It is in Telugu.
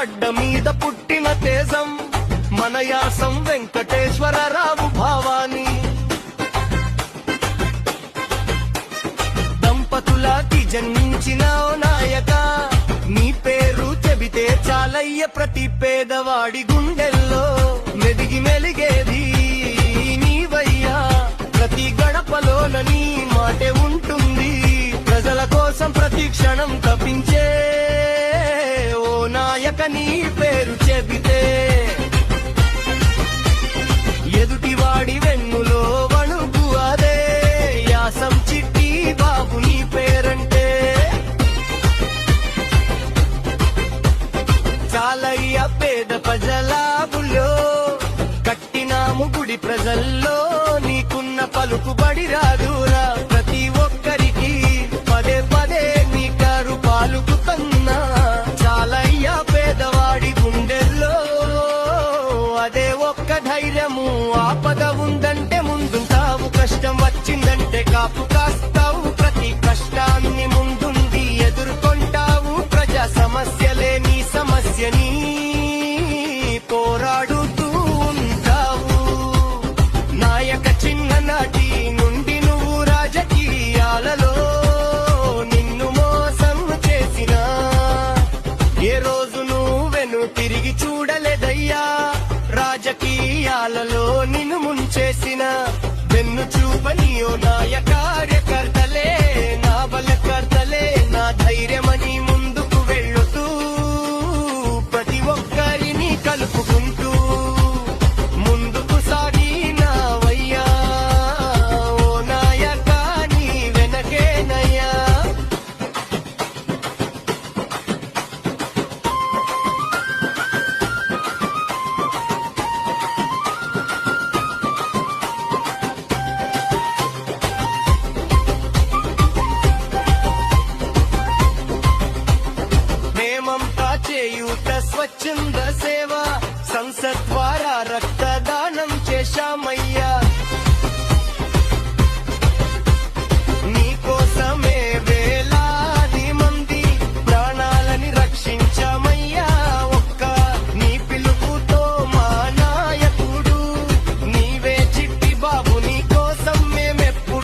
గడ్డ మీద పుట్టిన తేజం మన యాసం వెంకటేశ్వరరావు భావాని. దంపతులకి జన్మించిన ఓ నాయక, నీ పేరు చెబితే చాలయ్య ప్రతి పేదవాడి గుండెల్లో మెదిగి మెలిగేది నీవయ్యా. ప్రతి గడపలోన నీ మాటే ఉంటుంది, ప్రజల కోసం ప్రతి క్షణం తప్పించే ఓ నాయక నీ పేరు చెబితే ఎదుటివాడి వెన్నులో వణుకు అదే యాసం చిట్టి బాబు నీ పేరంటే. చాలయ్య పేద ప్రజలాబులో కట్టినాము గుడి ప్రజల్లో, నీకున్న పలుకుబడి రాదురా ప్రతి ఒక్కరికి పదే పదే నీ కారు పాలుకుతున్నా. చాలయ్య పేదవాడి గుండెల్లో అదే ఒక్క ధైర్యము, ఆపద ఉందంటే ముందుంటావు, కష్టం వచ్చిందంటే కాపు కాస్తావు, ప్రతి కష్టాన్ని ముందుండి ఎదుర్కొంటావు, ప్రజా సమస్యలే నీ సమస్యని పోరాడుతూ ఉంటావు. నాయక చిన్ననాటి నుండి నువ్వు రాజకీయాలలో నిన్ను మోసం చేసినా ఏ రోజు నువ్వెను తిరిగి చూడలేదయ్యా. రాజకీయాలలో నిన్ను ముంచేసిన వెన్ను చూపని ఓ నాయ కార్యకర్తలే, నా బలకర్తలే, నా ధైర్యం